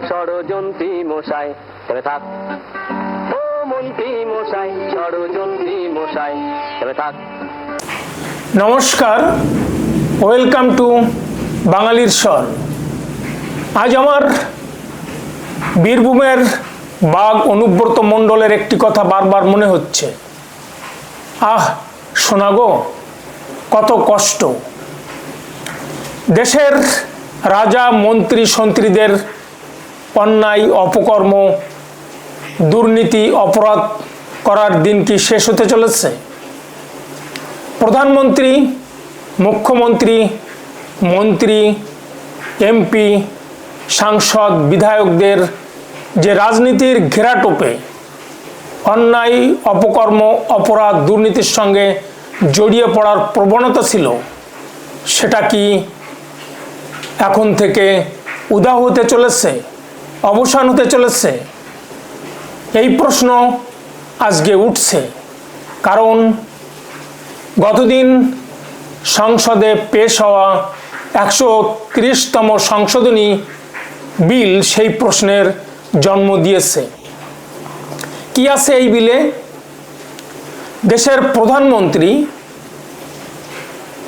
ষড়যন্ত্রী মশাই তবে থাক, ও মন্ত্রী মশাই ষড়যন্ত্রী মশাই তবে থাক। নমস্কার, ওয়েলকাম টু বাঙালির স্বর। আজ আমার বীরভূমের বাঘ অনুব্রত মণ্ডলের একটি কথা বারবার মনে হচ্ছে। শোনা গো, কত কষ্ট। দেশের রাজা মন্ত্রী সন্ত্রীদের অন্যায় অপকর্ম দুর্নীতি অপরাধ করার দিন কি শেষ হতে চলেছে? প্রধানমন্ত্রী, মুখ্যমন্ত্রী, মন্ত্রী, এমপি, সাংসদ, বিধায়কদের যে রাজনীতির ঘেরাটোপে অন্যায় অপকর্ম অপরাধ দুর্নীতির সঙ্গে জড়িয়ে পড়ার প্রবণতা ছিল, সেটা কি এখন থেকে উধাও হতে চলেছে, অবসান হতে চলেছে? এই প্রশ্ন আজকে উঠছে, কারণ গতদিন সংসদে পেশ হওয়া 130তম সংশোধনী বিল সেই প্রশ্নের জন্ম দিয়েছে। কি আছে এই বিলে? দেশের প্রধানমন্ত্রী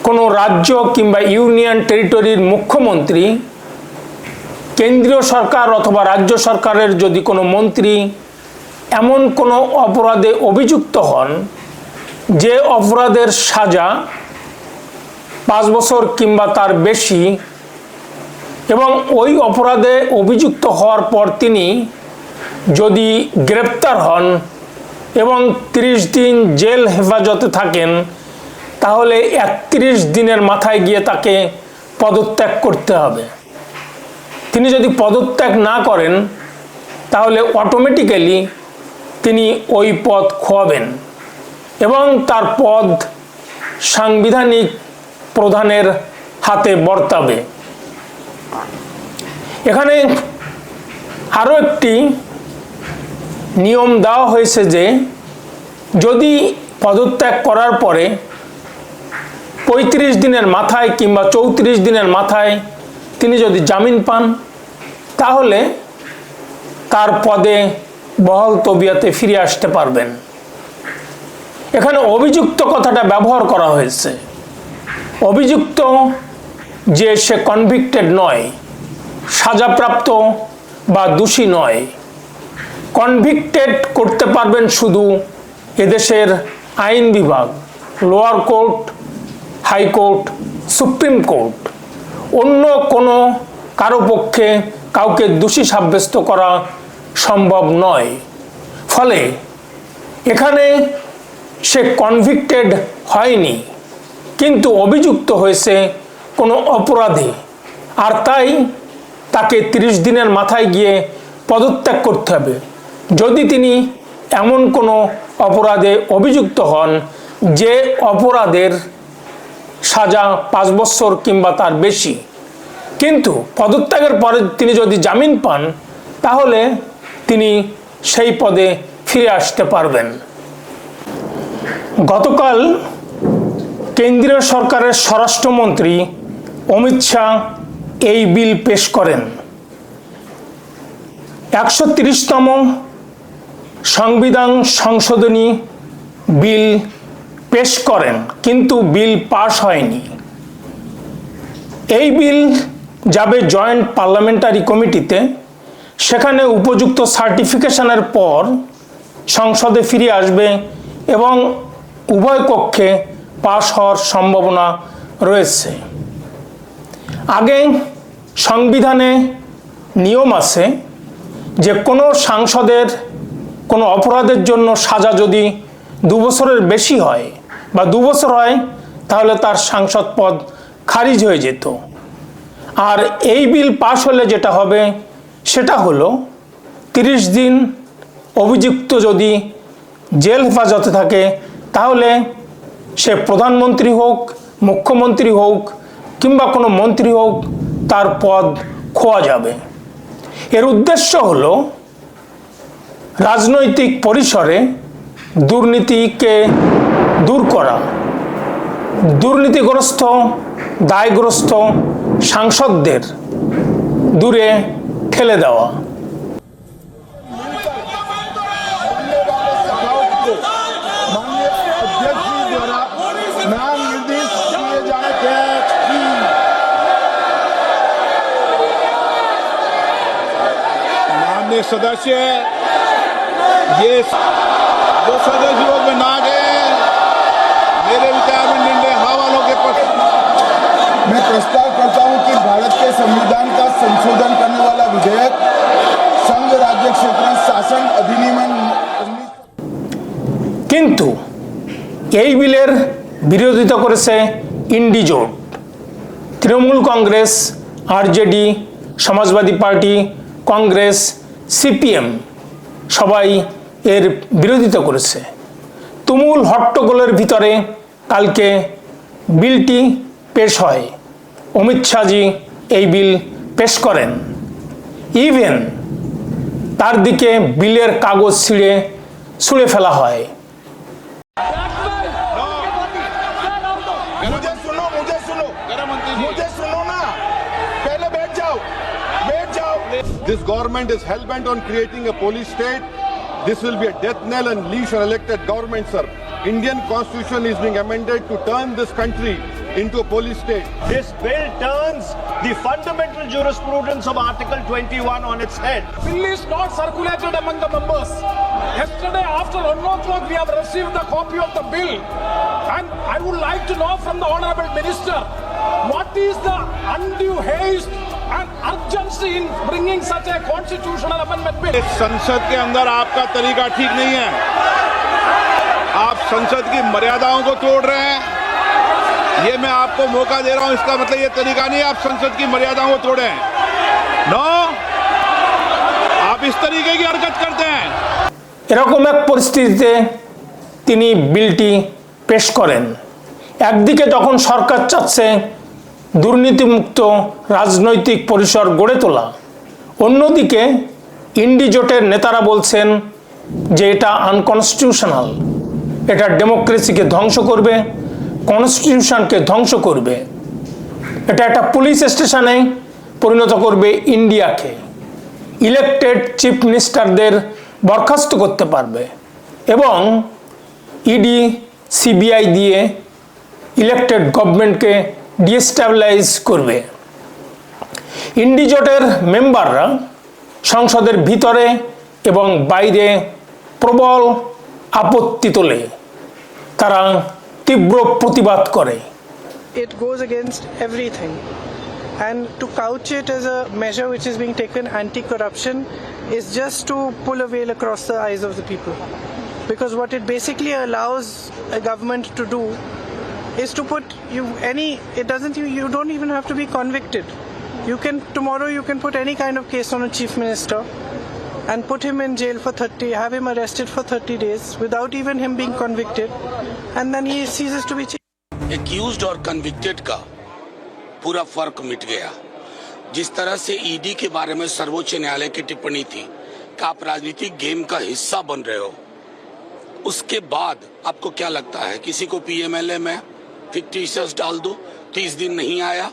কোনো রাজ্য কিংবা ইউনিয়ন টেরিটরির মুখ্যমন্ত্রী, কেন্দ্রীয় সরকার অথবা রাজ্য সরকারের যদি কোনো মন্ত্রী এমন কোনো অপরাধে অভিযুক্ত হন যে অপরাধের সাজা 5 বছর কিংবা তার বেশি, এবং ওই অপরাধে অভিযুক্ত হওয়ার পর তিনি যদি গ্রেপ্তার হন এবং 30 দিন জেল হেফাজতে থাকেন, তাহলে 31 দিনের মাথায় গিয়ে তাকে পদত্যাগ করতে হবে। তিনি যদি পদত্যাগ না করেন, তাহলে অটোমেটিক্যালি তিনি ওই পদ খোয়াবেন এবং তার পদ সাংবিধানিক প্রধানের হাতে বর্তাবে। এখানে আরও একটি নিয়ম দেওয়া হয়েছে যে যদি পদত্যাগ করার পরে 35 দিনের মাথায় কিংবা 34 দিনের মাথায় তিনি যদি জামিন পান, তাহলে তার পদে বহাল তবিয়তে ফিরে আসতে পারবেন। এখানে অভিযুক্ত কথাটা ব্যবহার করা হয়েছে। অভিযুক্ত যে সে কনভিক্টেড নয়, সাজাপ্রাপ্ত বা দোষী নয়। কনভিক্টেড করতে পারবেন শুধু এদেশের আইন বিভাগ, lower court, high court, supreme court. অন্য কোনো কারো পক্ষে কাউকে দোষী সাব্যস্ত করা সম্ভব নয়। ফলে এখানে সে কনভিক্টেড হয়নি, কিন্তু অভিযুক্ত হয়েছে কোনো অপরাধে, আর তাই তাকে 30 দিনের মাথায় গিয়ে পদত্যাগ করতে হবে যদি তিনি এমন কোনো অপরাধে অভিযুক্ত হন যে অপরাধের সাজা 5 বছর কিংবা তার বেশি। কিন্তু পদত্যাগের পরে তিনি যদি জামিন পান, তাহলে তিনি সেই পদে ফিরে আসতে পারবেন। গতকাল কেন্দ্রীয় সরকারের স্বরাষ্ট্রমন্ত্রী অমিত শাহ এই বিল পেশ করেন। 130তম সংবিধান সংশোধনী বিল পেশ করেন, কিন্তু বিল পাশ হয়নি। এই বিল যাবে জয়েন্ট পার্লামেন্টারি কমিটিতে, সেখানে উপযুক্ত সার্টিফিকেশনের পর সংসদে ফিরে আসবে এবং উভয় কক্ষে পাশ হওয়ার সম্ভাবনা রয়েছে। আগে সংবিধানে নিয়ম আছে যে কোনো সাংসদের কোনো অপরাধের জন্য সাজা যদি 2 বছরের বেশি হয় বা 2 বছর হয়, তাহলে তার সাংসদ পদ খারিজ হয়ে যেত। আর এই বিল পাশ হলে যেটা হবে সেটা হলো 30 দিন অভিযুক্ত যদি জেল হেফাজতে থাকে, তাহলে সে প্রধানমন্ত্রী হোক, মুখ্যমন্ত্রী হোক কিংবা কোনো মন্ত্রী হোক, তার পদ খোয়া যাবে। এর উদ্দেশ্য হলো রাজনৈতিক পরিসরে দুর্নীতিকে দূর করা। দুর্নীতিগ্রস্ত দায়গ্রস্ত সাংসদদের দূরে ঠেলে দেওয়া। माननीय अध्यक्ष जी द्वारा नाम निर्दिष्ट किए जाने के माननीय सदस्य ये जो सदस्य लोग में ना गए मेरे विचार में निर्णय हवालों के पक्ष मैं प्रस्ताव करता हूं कि भारत के संविधान का संशोधन करने वाला विधेयक संघ राज्य क्षेत्र शासन अधिनियम কিন্তু এই বিলের বিরোধিতা করেছে ইন্ডি জোট, Trinamool Congress, RJD, Samajwadi party, Congress, CPM সবাই এর বিরোধিতা করেছে। তুমুল হট্টগোলের ভিতরে কালকে বিলটি পেশ হয়। অমিত শাহজি এই বিল পেশ করেন। ইভেন তার দিকে বিলের কাগজ ছুঁড়ে ফেলা হয়। मुझे सुनो ना, पहले बैठ जाओ। This government is hell-bent on creating a police state. This will be a death knell and leash an elected government, sir. Indian constitution is being amended to turn this country into a police state. This bill turns the fundamental jurisprudence of Article 21 on its head. Bill is not circulated among the members. Yesterday after 1 o'clock we have received the copy of the bill, and I would like to know from the Honourable Minister, what is the undue haste and urgency in bringing such a constitutional amendment bill? इस संसद के अंदर आपका तरीका ठीक नहीं है। आप संसद की मर्यादाओं को तोड़ रहे हैं। ये मैं आपको मौका दे रहा हूं, इसका मतलब ये तरीका नहीं है आप संसद की मर्यादाओं को तोड़े। नो, आप इस तरीके की हरकत करते हैं। এরকম এক পরিস্থিতিতে তিনি বিলটি পেশ করেন। একদিকে যখন সরকার চাচ্ছে দুর্নীতিমুক্ত রাজনৈতিক পরিসর গড়ে তোলা, অন্যদিকে ইন্ডি জোটের নেতারা বলছেন যে এটা আনকনস্টিটিউশনাল, এটা ডেমোক্রেসিকে ধ্বংস করবে, কনস্টিটিউশনকে ধ্বংস করবে, এটা একটা পুলিশ স্টেশনে পরিণত করবে ইন্ডিয়াকে, ইলেক্টেড চিফ মিনিস্টারদের বরখাস্ত করতে পারবে এবং ইডি সিবিআই দিয়ে ইলেক্টেড গভর্নমেন্টকে ডিস্টেবিলাইজ করবে। ইন্ডি জোটের মেম্বাররা সংসদের ভিতরে এবং বাইরে প্রবল আপত্তি তোলে, তারা তীব্র প্রতিবাদ করে। It goes against everything, and to couch it as a measure which is being taken anti-corruption is just to pull a veil across the eyes of the people, because what it basically allows a government to do is to put you don't even have to be convicted. Tomorrow you can put any kind of case on a chief minister and put him in jail for have him arrested for 30 days without even him being convicted, and then he ceases to be chief. Accused और convicted का पूरा फर्क मिट गया। जिस तरह से ED के बारे में सर्वोच्च न्यायालय की टिप्पणी थी कि आप राजनीतिक गेम का हिस्सा बन रहे हो, उसके बाद आपको क्या लगता है किसी को पीएमएलए में फिक्टिशियस डाल दो, 30 दिन नहीं आया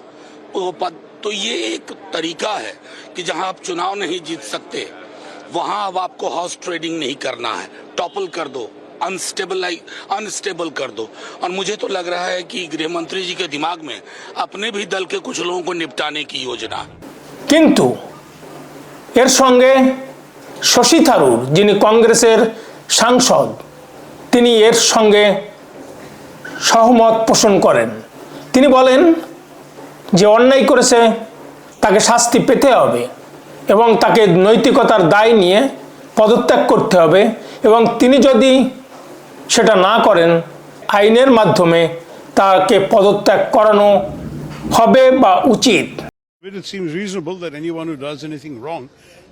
वो पद, तो ये एक तरीका है कि जहां आप चुनाव नहीं जीत सकते वहां अब आपको हॉर्स ट्रेडिंग नहीं करना है, टॉपल कर दो, अनस्टेबल कर दो। और मुझे तो लग रहा है कि गृह मंत्री जी के दिमाग में अपने भी दल के कुछ लोगों को निपटाने की योजना। কিন্তু এর সঙ্গে শশী থারুর, যিনি কংগ্রেসের সাংসদ, তিনি এর সঙ্গে সহমত পোষণ করেন। তিনি বলেন যে অন্যায় করেছে তাকে শাস্তি পেতে হবে এবং তাকে নৈতিকতার দায় নিয়ে পদত্যাগ করতে হবে, এবং তিনি যদি সেটা না করেন আইনের মাধ্যমে তাকে পদত্যাগ করানো হবে বা উচিত। It seems reasonable that anyone who does anything wrong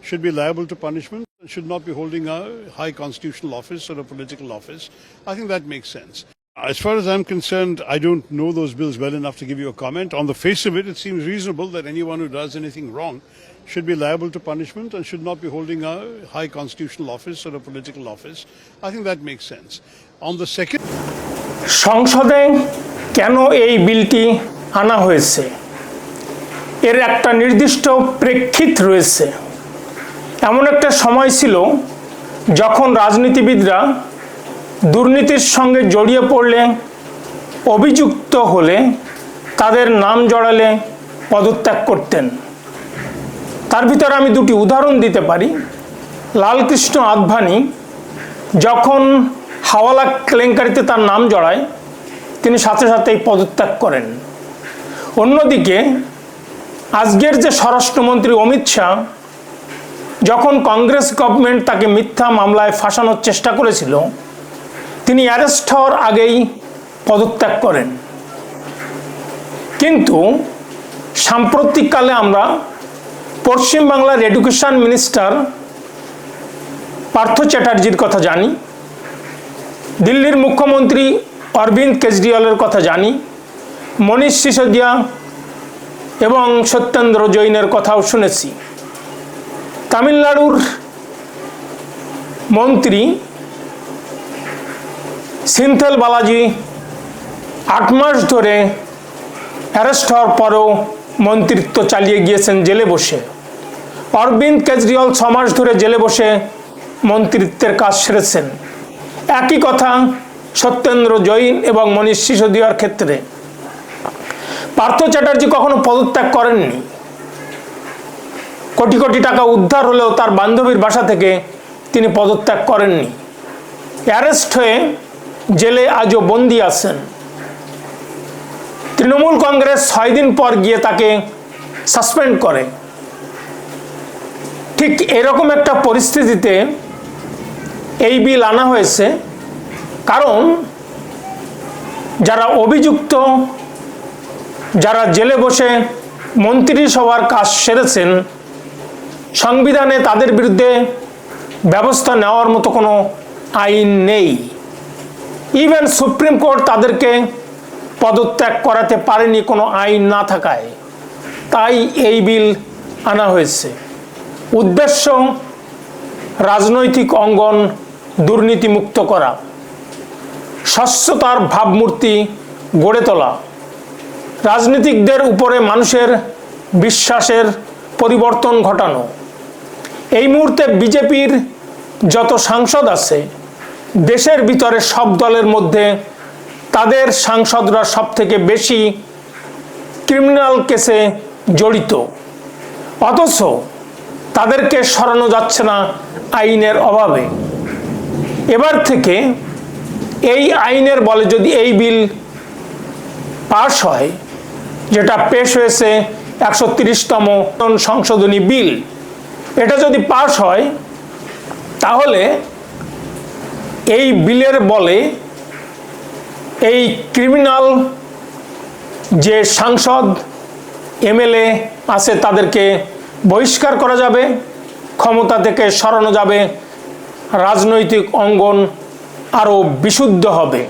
should be liable to punishment and should not be holding a high constitutional office or a political office. I think that makes sense. As far as I'm concerned, I don't know those bills well enough to give you a comment. On the face of it, it seems reasonable that anyone who does anything wrong should be liable to punishment and should not be holding a high constitutional office or a political office. I think that makes sense. On the second, সংসদে কেন এই বিলটি আনা হয়েছে এর একটা নির্দিষ্ট প্রেক্ষিত রয়েছে। এমন একটা সময় ছিল যখন রাজনীতিবিদরা দুর্নীতির সঙ্গে জড়িয়ে পড়লে, অভিযুক্ত হলে তাদের নাম জড়ালে পদত্যাগ করতেন। তার ভিতরে আমি দুটি উদাহরণ দিতে পারি। লালকৃষ্ণ আদভানি যখন হাওয়ালা কেলেঙ্কারিতে তার নাম জড়ায়, তিনি সাথে সাথেই পদত্যাগ করেন। অন্যদিকে আজকের যে স্বরাষ্ট্রমন্ত্রী অমিত শাহ, যখন কংগ্রেস গভর্নমেন্ট তাকে মিথ্যা মামলায় ফাঁসানোর চেষ্টা করেছিল, তিনি অ্যারেস্ট হওয়ার আগেই পদত্যাগ করেন। কিন্তু সাম্প্রতিককালে আমরা পশ্চিমবাংলার এডুকেশন মিনিস্টার পার্থ চ্যাটার্জির কথা জানি, দিল্লির মুখ্যমন্ত্রী অরবিন্দ কেজরিওয়ালের কথা জানি, মনীষ সিসোদিয়া এবং সত্যেন্দ্র জৈনের কথাও শুনেছি। তামিলনাড়ুর মন্ত্রী সিন্থেল বালাজি 8 মাস ধরে অ্যারেস্ট হওয়ার পরেও মন্ত্রিত্ব চালিয়ে গিয়েছেন জেলে বসে। অরবিন্দ কেজরিওয়াল 6 মাস ধরে জেলে বসে মন্ত্রিত্বের কাজ সেরেছেন। একই কথা সত্যেন্দ্র জৈন এবং মনীষ সিসোদিয়ার ক্ষেত্রে। পার্থ চ্যাটার্জি কখনো পদত্যাগ করেননি। কোটি কোটি টাকা উদ্ধার হলেও তার বান্ধবীর বাসা থেকে তিনি পদত্যাগ করেননি। অ্যারেস্ট হয়ে জেলে আজও বন্দী আছেন। তৃণমূল কংগ্রেস 6 দিন পর গিয়ে তাকে সাসপেন্ড করে। ঠিক এরকম একটা পরিস্থিতিতে এই বিল আনা হয়েছে, কারণ যারা অভিযুক্ত, যারা জেলে বসে মন্ত্রিসভার কাজ সেরেছেন, সংবিধানে তাদের বিরুদ্ধে ব্যবস্থা নেওয়ার মতো কোনো আইন নেই। ইভেন সুপ্রিম কোর্ট তাদেরকে পদত্যাগ করাতে পারেনি কোনো আইন না থাকায়। তাই এই বিল আনা হয়েছে। উদ্দেশ্য রাজনৈতিক অঙ্গন দুর্নীতিমুক্ত করা, স্বচ্ছতার ভাবমূর্তি গড়ে তোলা, রাজনীতিকদের উপরে মানুষের বিশ্বাসের পরিবর্তন ঘটানো। এই মুহূর্তে বিজেপির যত সাংসদ আছে দেশের ভিতরে, সব দলের মধ্যে তাদের সাংসদরা সব থেকে বেশি ক্রিমিনাল কেসে জড়িত, অথচ তাদেরকে সরানো যাচ্ছে না আইনের অভাবে। এবার থেকে এই আইনের বলে যদি এই বিল পাশ হয়, যেটা পেশ হয়েছে 130তম সংশোধনী বিল, এটা যদি পাশ হয় তাহলে এই বিলের বলে এই ক্রিমিনাল যে সাংসদ এমএলএ আছে তাদেরকে বহিষ্কার করা যাবে, ক্ষমতা থেকে সরানো যাবে, রাজনৈতিক অঙ্গন আরও বিশুদ্ধ হবে।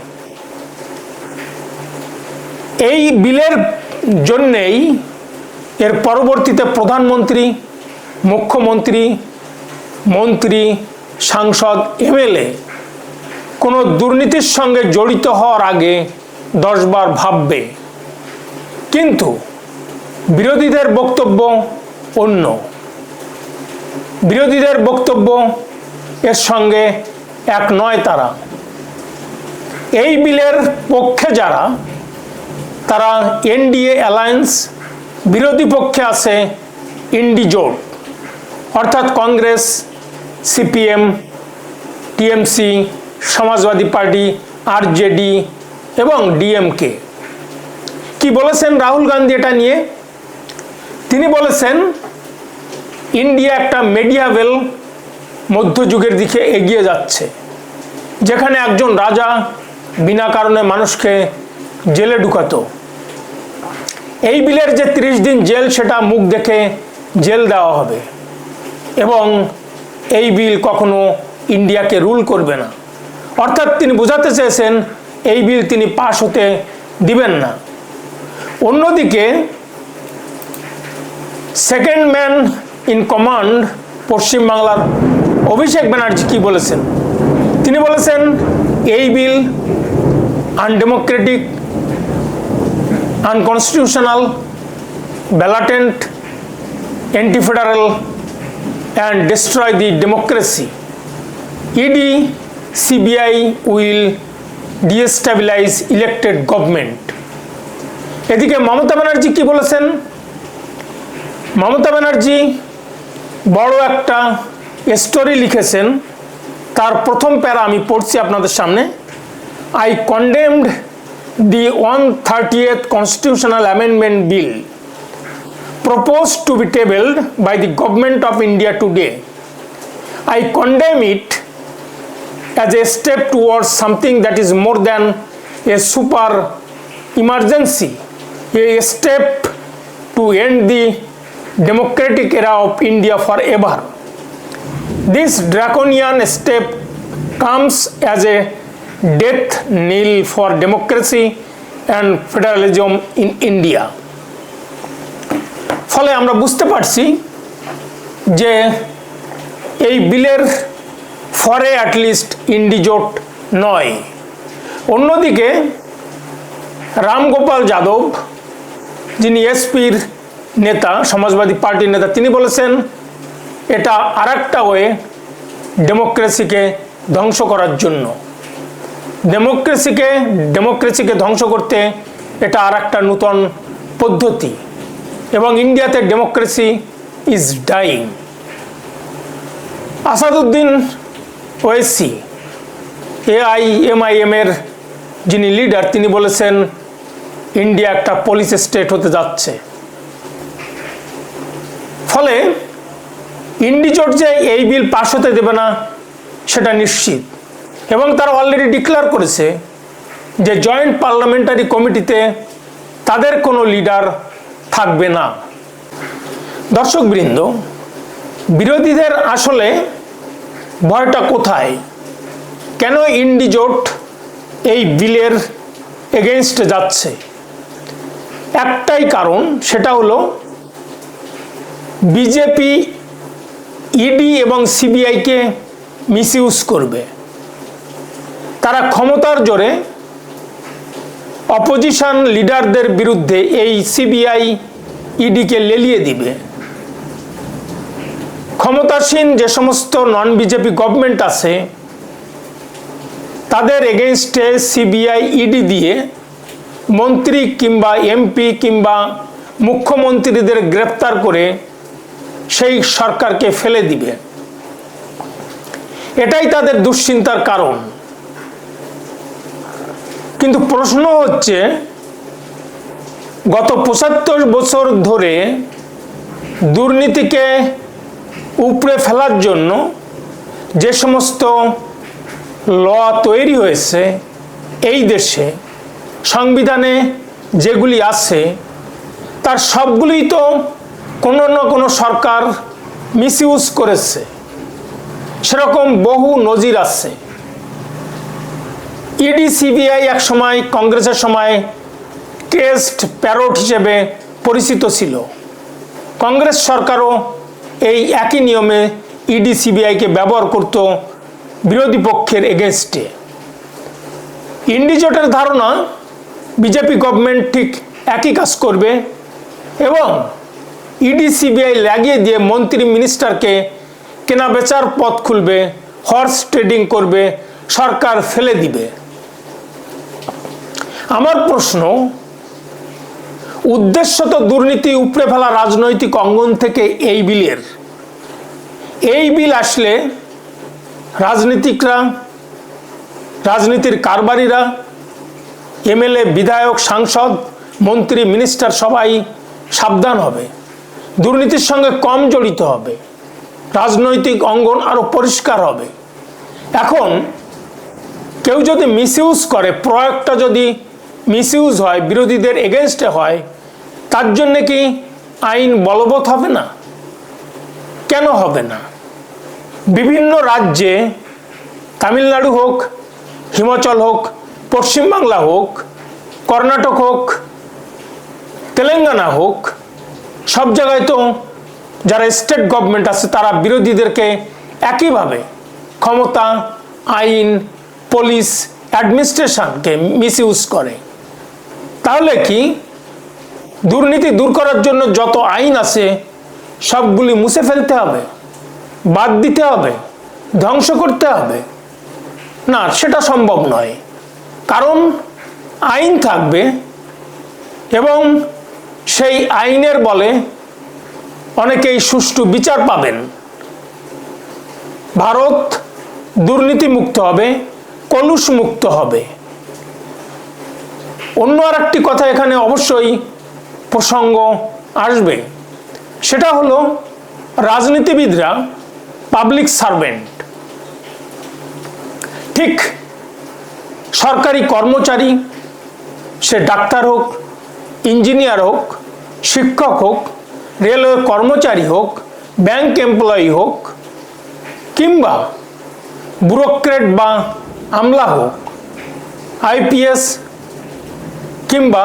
এই বিলের জন্যেই এর পরবর্তীতে প্রধানমন্ত্রী, মুখ্যমন্ত্রী, মন্ত্রী, সাংসদ, এমএলএ কোনো দুর্নীতির সঙ্গে জড়িত হওয়ার আগে 10 বার ভাববে। কিন্তু বিরোধীদের বক্তব্য অন্য। বিরোধীদের বক্তব্য এর সঙ্গে এক নয়। তারা এই বিলের পক্ষে যারা, তারা এনডিএ অ্যালায়েন্স, বিরোধী পক্ষে আছে ইন্ডি জোট, অর্থাৎ Congress, CPM, TMC, Samajwadi party, RJD এবং ডিএমকে। কি বলেছেন রাহুল গান্ধী এটা নিয়ে? তিনি বলেছেন ইন্ডিয়া একটা মেডিয়াভেল মধ্যযুগের দিকে এগিয়ে যাচ্ছে, যেখানে একজন রাজা বিনা কারণে মানুষকে জেলে ঢুকাতো। এই বিলের যে 30 দিন জেল, সেটা মুখ দেখে জেল দেওয়া হবে এবং এই বিল কখনো ইন্ডিয়াকে রুল করবে না। অর্থাৎ তিনি বোঝাতে চেয়েছেন এই বিল তিনি পাশ হতে দিবেন না। অন্যদিকে সেকেন্ড ম্যান ইন কমান্ড পশ্চিমবাংলার অভিষেক ব্যানার্জি কি বলেছেন? তিনি বলেছেন এই bill undemocratic, unconstitutional, blatant, anti federal and destroy the democracy. ED, CBI will destabilize elected government. এদিকে মমতা ব্যানার্জি কি বলেছেন? মমতা ব্যানার্জি বড় একটা স্টোরি লিখেছেন। তার প্রথম প্যারা আমি পড়ছি আপনাদের সামনে। I condemned the 130th constitutional amendment bill proposed to be tabled by the government of India today. I condemn it as a step towards something that is more than a super emergency, a step to end the democratic era of India forever. This draconian step comes as a death knell for democracy and federalism in India. ফলে আমরা বুঝতে পারছি যে এই বিলের ফরে at least ইন্ডিজোট নয়। অন্যদিকে রামগোপাল যাদব, যিনি এসপির নেতা, সমাজবাদী পার্টির নেতা, তিনি বলেছেন এটা আরেকটা ওয়ে ডেমোক্রেসিকে ধ্বংস করার জন্য। ডেমোক্রেসিকে ধ্বংস করতে এটা আরেকটা নূতন পদ্ধতি, এবং ইন্ডিয়াতে democracy is dying. Asaduddin Owaisi, AIMIM এর যিনি লিডার, তিনি বলেছেন ইন্ডিয়া একটা পলিস স্টেট হতে যাচ্ছে। ফলে ইন্ডিজোট যে এই বিল পাশ হতে দেবে না সেটা নিশ্চিত, এবং তারা অলরেডি ডিক্লেয়ার করেছে যে জয়েন্ট পার্লামেন্টারি কমিটিতে তাদের কোনো লিডার থাকবে না। দর্শকবৃন্দ, বিরোধীদের আসলে ভয়টা কোথায়? কেন ইন্ডিজোট এই বিলের এগেইনস্টে যাচ্ছে? একটাই কারণ, সেটা হলো বিজেপি ইডি এবং সিবিআইকে মিসইউজ করবে। তারা ক্ষমতার জোরে অপোজিশন লিডারদের বিরুদ্ধে এই সিবিআই ইডিকে লেলিয়ে দিবে। ক্ষমতাসীন যে সমস্ত নন বিজেপি গভর্নমেন্ট আছে তাদের এগেইনস্টে সিবিআই ইডি দিয়ে মন্ত্রী কিংবা এমপি কিংবা মুখ্যমন্ত্রীদের গ্রেপ্তার করে সেই সরকারকে ফেলে দিবে। এটাই তাদের দুশ্চিন্তার কারণ। কিন্তু প্রশ্ন হচ্ছে, গত 75 বছর ধরে দুর্নীতিকে উপড়ে ফেলার জন্য যে সমস্ত ল তৈরি হয়েছে এই দেশে, সংবিধানে যেগুলি আছে, তার সবগুলোই তো কোনো না কোনো সরকার মিসইউজ করেছে। সেরকম বহু নজির আছে। ইডি সিবিআই এক সময় কংগ্রেসের সময় টেস্ট প্যারোট হিসেবে পরিচিত ছিল। কংগ্রেস সরকারও এই একই নিয়মে ইডি সিবিআইকে ব্যবহার করত বিরোধী পক্ষের এগেনস্টে। ইন্ডিজোটের ধারণা বিজেপি গভর্নমেন্ট ঠিক একই কাজ করবে এবং ইডি সিবিআই লাগিয়ে দিয়ে মন্ত্রী মিনিস্টারকে কেনা বেচার পথ খুলবে, হর্স ট্রেডিং করবে, সরকার ফেলে দিবে। আমার প্রশ্ন, উদ্দেশ্য তো দুর্নীতি উপড়ে ফেলা রাজনৈতিক অঙ্গন থেকে এই বিলের। এই বিল আসলে রাজনীতিকরা, রাজনীতির কারবারিরা, এমএলএ, বিধায়ক, সাংসদ, মন্ত্রী, মিনিস্টার সবাই সাবধান হবে, দুর্নীতির সঙ্গে কম জড়িত হবে, রাজনৈতিক অঙ্গন আরো পরিষ্কার হবে। এখন কেউ যদি মিসইউজ করে, প্রয়োগটা যদি মিসইউজ হয়, বিরোধীদের এগেনস্টে হয়, তার জন্য কি আইন বলবৎ হবে না? কেন হবে না? বিভিন্ন রাজ্যে, তামিলনাড়ু হোক, হিমাচল হোক, পশ্চিমবাংলা হোক, কর্ণাটক হোক, তেলেঙ্গানা হোক, সব জায়গায় তো যারা স্টেট গভর্নমেন্ট আছে তারা বিরোধীদেরকে একইভাবে ক্ষমতা, আইন, পুলিশ, অ্যাডমিনিস্ট্রেশনকে মিসইউজ করে। তাহলে কি দুর্নীতি দূর করার জন্য যত আইন আছে সবগুলি মুছে ফেলতে হবে? বাদ দিতে হবে, ধ্বংস করতে হবে? না, সেটা সম্ভব নয়। কারণ আইন থাকবে এবং সেই আইনের বলে অনেকেই সুষ্ঠু বিচার পাবেন। ভারত দুর্নীতিমুক্ত হবে, কলুষ মুক্ত হবে। অন্য আর একটি কথা এখানে অবশ্যই প্রসঙ্গ আসবে, সেটা হলো রাজনীতিবিদরা পাবলিক সার্ভেন্ট। ঠিক সরকারি কর্মচারী, সে ডাক্তার হোক, ইঞ্জিনিয়ার হোক, শিক্ষক হোক, রেলওয়ে কর্মচারী হোক, ব্যাংক এমপ্লয়ি হোক, কিংবা ব্যুরোক্রেট বা আমলা হোক, আইপিএস কিংবা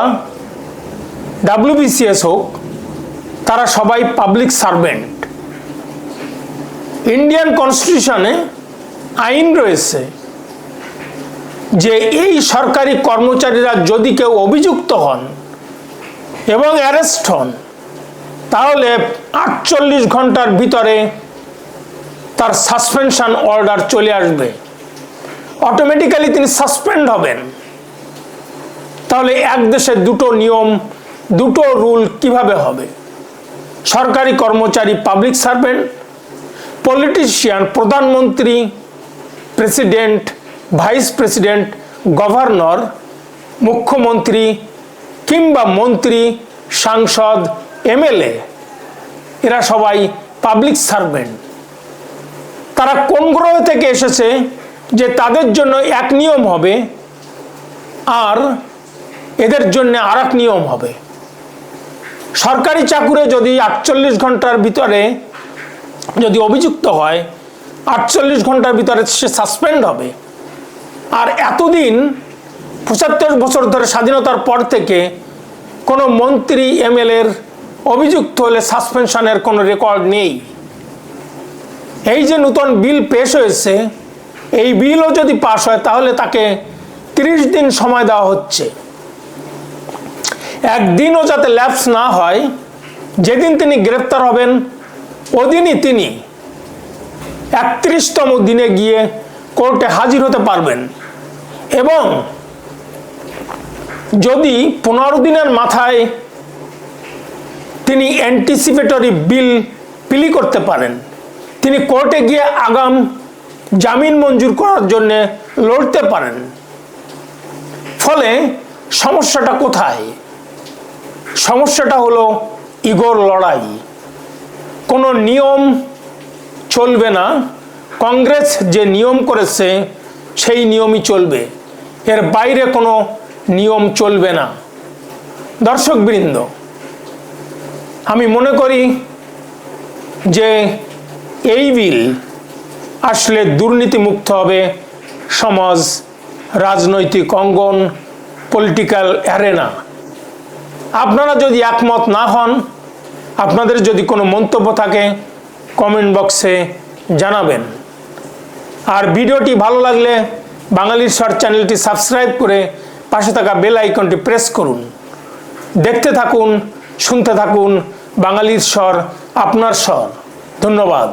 WBCS হোক, তারা সবাই পাবলিক সার্ভেন্ট। ইন্ডিয়ান কনস্টিটিউশনে আইন রয়েছে যে এই সরকারি কর্মচারীরা যদি কেউ অভিযুক্ত হন এবং অ্যারেস্ট হন, তাহলে 48 ঘন্টার ভিতরে তার সাসপেনশন অর্ডার চলে আসবে, অটোমেটিক্যালি তিনি সাসপেন্ড হবেন। তাহলে এক দেশে দুটো নিয়ম, দুটো রুল কিভাবে হবে? সরকারি কর্মচারী পাবলিক সার্ভেন্ট, পলিটিশিয়ান প্রধানমন্ত্রী, প্রেসিডেন্ট, ভাইস প্রেসিডেন্ট, গভর্নর, মুখ্যমন্ত্রী কিংবা মন্ত্রী, সাংসদ, MLA, এরা সবাই পাবলিক সার্ভেন্ট। তারা কোন গ্রহ থেকে এসেছে যে তাদের জন্য এক নিয়ম হবে আর এদের জন্য আর এক নিয়ম হবে? সরকারি চাকুরে যদি 48 ঘন্টার ভিতরে যদি অভিযুক্ত হয়, 48 ঘন্টার ভিতরে সে সাসপেন্ড হবে। আর এতদিন 75 বছর ধরে স্বাধীনতার পর থেকে কোনো মন্ত্রী, MLA-র অভিযুক্ত হলে সাসপেনশনের কোনো রেকর্ড নেই। এই যে নতুন বিল পেশ হয়েছে, এই বিলও যদি পাশ হয় তাহলে তাকে 30 দিন সময় দেওয়া হচ্ছে। একদিনও যাতে ল্যাপস না হয়, যেদিন তিনি গ্রেপ্তার হবেন ওদিনই তিনি 31তম দিনে গিয়ে কোর্টে হাজির হতে পারবেন। এবং যদি 15 দিনের মাথায় তিনি অ্যান্টিসিপেটরি বিল প্লি করতে পারেন, তিনি কোর্টে গিয়ে আগাম জামিন মঞ্জুর করার জন্য লড়তে পারেন। ফলে সমস্যাটা কোথায়? সমস্যাটা হলো ইগোর লড়াই। কোনো নিয়ম চলবে না, কংগ্রেস যে নিয়ম করেছে সেই নিয়মই চলবে, এর বাইরে কোনো নিয়ম চলবে না। দর্শকবৃন্দ, আমি মনে করি যে এই বিল আসলে দুর্নীতিমুক্ত হবে সমাজ, রাজনৈতিক অঙ্গন, পলিটিক্যাল অ্যারেনা। আপনারা যদি একমত না হন, আপনাদের যদি কোনো মন্তব্য থাকে কমেন্ট বক্সে জানাবেন। আর ভিডিওটি ভালো লাগলে বাঙালির স্বর চ্যানেলটি সাবস্ক্রাইব করে পাশে থাকা বেল আইকনটি প্রেস করুন। দেখতে থাকুন, শুনতে থাকুন বাঙালির স্বর, আপনার স্বর। ধন্যবাদ।